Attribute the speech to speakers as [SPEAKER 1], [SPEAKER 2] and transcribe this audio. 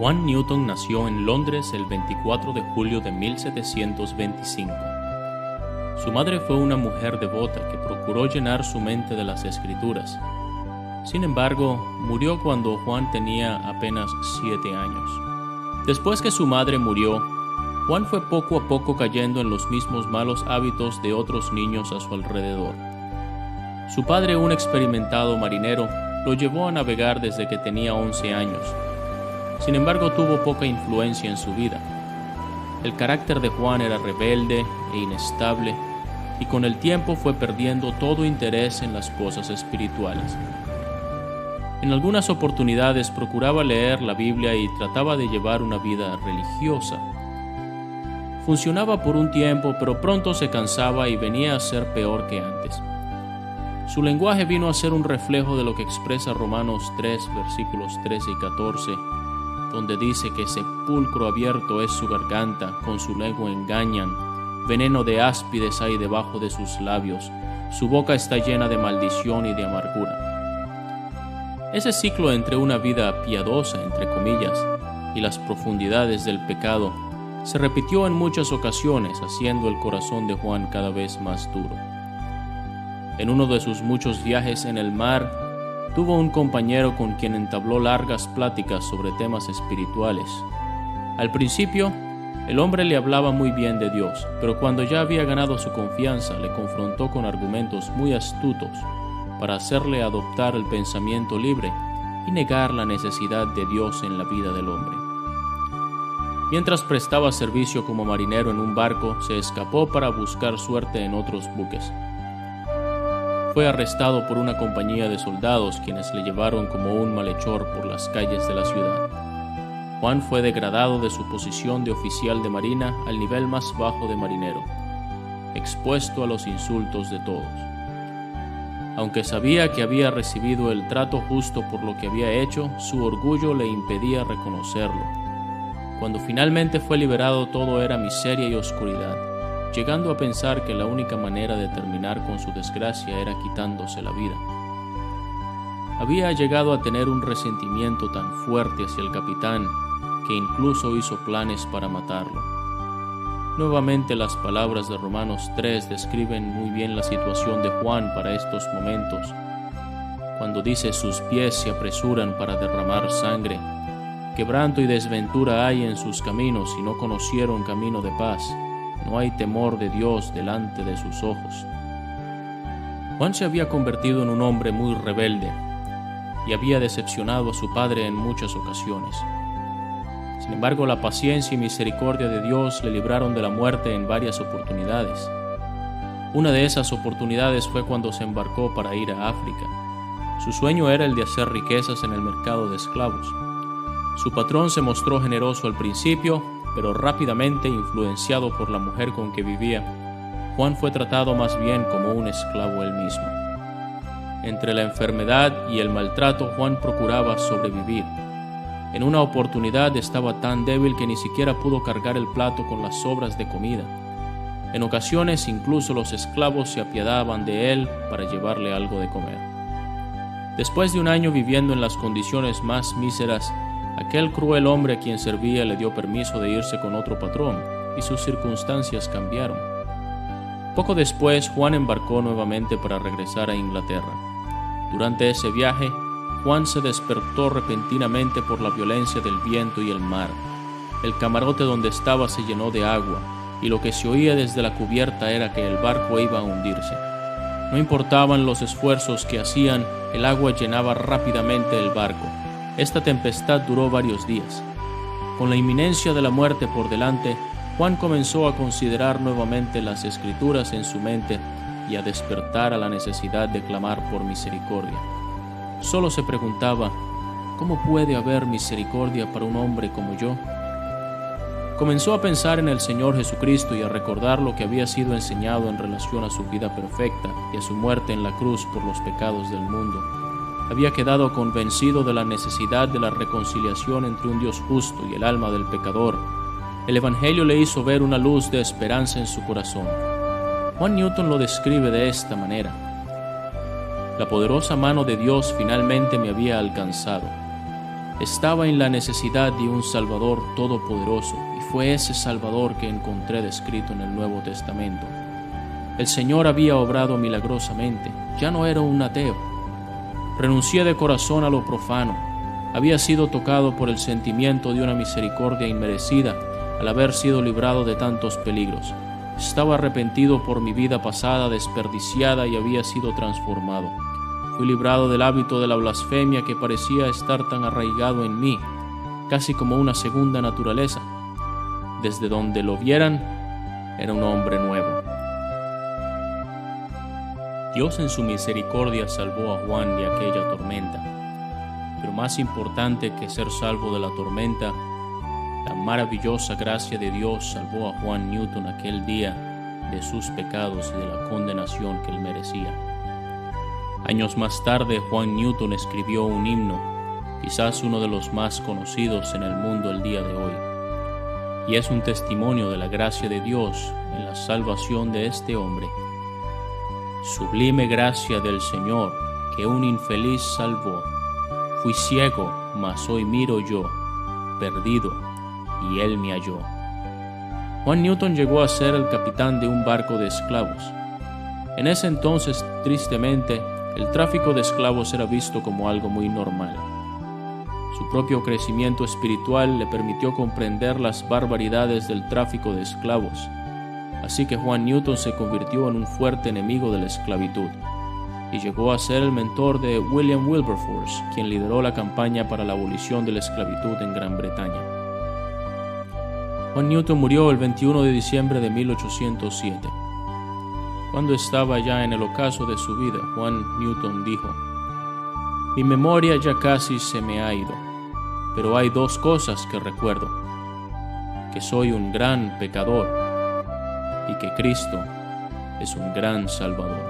[SPEAKER 1] Juan Newton nació en Londres el 24 de julio de 1725. Su madre fue una mujer devota que procuró llenar su mente de las Escrituras. Sin embargo, murió cuando Juan tenía apenas 7 años. Después que su madre murió, Juan fue poco a poco cayendo en los mismos malos hábitos de otros niños a su alrededor. Su padre, un experimentado marinero, lo llevó a navegar desde que tenía 11 años. Sin embargo, tuvo poca influencia en su vida. El carácter de Juan era rebelde e inestable, y con el tiempo fue perdiendo todo interés en las cosas espirituales. En algunas oportunidades procuraba leer la Biblia y trataba de llevar una vida religiosa. Funcionaba por un tiempo, pero pronto se cansaba y venía a ser peor que antes. Su lenguaje vino a ser un reflejo de lo que expresa Romanos 3, versículos 13 y 14, donde dice que sepulcro abierto es su garganta, con su lengua engañan, veneno de áspides hay debajo de sus labios, su boca está llena de maldición y de amargura. Ese ciclo entre una vida piadosa, entre comillas, y las profundidades del pecado, se repitió en muchas ocasiones, haciendo el corazón de Juan cada vez más duro. En uno de sus muchos viajes en el mar, tuvo un compañero con quien entabló largas pláticas sobre temas espirituales. Al principio, el hombre le hablaba muy bien de Dios, pero cuando ya había ganado su confianza, le confrontó con argumentos muy astutos para hacerle adoptar el pensamiento libre y negar la necesidad de Dios en la vida del hombre. Mientras prestaba servicio como marinero en un barco, se escapó para buscar suerte en otros buques. Fue arrestado por una compañía de soldados, quienes le llevaron como un malhechor por las calles de la ciudad. Juan fue degradado de su posición de oficial de marina al nivel más bajo de marinero, expuesto a los insultos de todos. Aunque sabía que había recibido el trato justo por lo que había hecho, su orgullo le impedía reconocerlo. Cuando finalmente fue liberado, todo era miseria y oscuridad, llegando a pensar que la única manera de terminar con su desgracia era quitándose la vida. Había llegado a tener un resentimiento tan fuerte hacia el capitán que incluso hizo planes para matarlo. Nuevamente las palabras de Romanos 3 describen muy bien la situación de Juan para estos momentos, cuando dice: sus pies se apresuran para derramar sangre, quebranto y desventura hay en sus caminos y no conocieron camino de paz. No hay temor de Dios delante de sus ojos. Juan se había convertido en un hombre muy rebelde y había decepcionado a su padre en muchas ocasiones. Sin embargo, la paciencia y misericordia de Dios le libraron de la muerte en varias oportunidades. Una de esas oportunidades fue cuando se embarcó para ir a África. Su sueño era el de hacer riquezas en el mercado de esclavos. Su patrón se mostró generoso al principio, pero rápidamente, influenciado por la mujer con que vivía, Juan fue tratado más bien como un esclavo él mismo. Entre la enfermedad y el maltrato, Juan procuraba sobrevivir. En una oportunidad estaba tan débil que ni siquiera pudo cargar el plato con las sobras de comida. En ocasiones, incluso los esclavos se apiadaban de él para llevarle algo de comer. Después de un año viviendo en las condiciones más míseras, aquel cruel hombre a quien servía le dio permiso de irse con otro patrón, y sus circunstancias cambiaron. Poco después, Juan embarcó nuevamente para regresar a Inglaterra. Durante ese viaje, Juan se despertó repentinamente por la violencia del viento y el mar. El camarote donde estaba se llenó de agua, y lo que se oía desde la cubierta era que el barco iba a hundirse. No importaban los esfuerzos que hacían, el agua llenaba rápidamente el barco. Esta tempestad duró varios días. Con la inminencia de la muerte por delante, Juan comenzó a considerar nuevamente las Escrituras en su mente y a despertar a la necesidad de clamar por misericordia. Solo se preguntaba: ¿cómo puede haber misericordia para un hombre como yo? Comenzó a pensar en el Señor Jesucristo y a recordar lo que había sido enseñado en relación a su vida perfecta y a su muerte en la cruz por los pecados del mundo. Había quedado convencido de la necesidad de la reconciliación entre un Dios justo y el alma del pecador. El Evangelio le hizo ver una luz de esperanza en su corazón. Juan Newton lo describe de esta manera: la poderosa mano de Dios finalmente me había alcanzado. Estaba en la necesidad de un Salvador todopoderoso, y fue ese Salvador que encontré descrito en el Nuevo Testamento. El Señor había obrado milagrosamente, ya no era un ateo. Renuncié de corazón a lo profano. Había sido tocado por el sentimiento de una misericordia inmerecida al haber sido librado de tantos peligros. Estaba arrepentido por mi vida pasada desperdiciada y había sido transformado. Fui librado del hábito de la blasfemia que parecía estar tan arraigado en mí, casi como una segunda naturaleza. Desde donde lo vieran, era un hombre nuevo. Dios en su misericordia salvó a Juan de aquella tormenta. Pero más importante que ser salvo de la tormenta, la maravillosa gracia de Dios salvó a Juan Newton aquel día de sus pecados y de la condenación que él merecía. Años más tarde, Juan Newton escribió un himno, quizás uno de los más conocidos en el mundo el día de hoy, y es un testimonio de la gracia de Dios en la salvación de este hombre. Sublime gracia del Señor, que un infeliz salvó. Fui ciego, mas hoy miro yo, perdido, y Él me halló. Juan Newton llegó a ser el capitán de un barco de esclavos. En ese entonces, tristemente, el tráfico de esclavos era visto como algo muy normal. Su propio crecimiento espiritual le permitió comprender las barbaridades del tráfico de esclavos. Así que Juan Newton se convirtió en un fuerte enemigo de la esclavitud y llegó a ser el mentor de William Wilberforce, quien lideró la campaña para la abolición de la esclavitud en Gran Bretaña. Juan Newton murió el 21 de diciembre de 1807. Cuando estaba ya en el ocaso de su vida, Juan Newton dijo: «Mi memoria ya casi se me ha ido, pero hay dos cosas que recuerdo: que soy un gran pecador y que Cristo es un gran Salvador».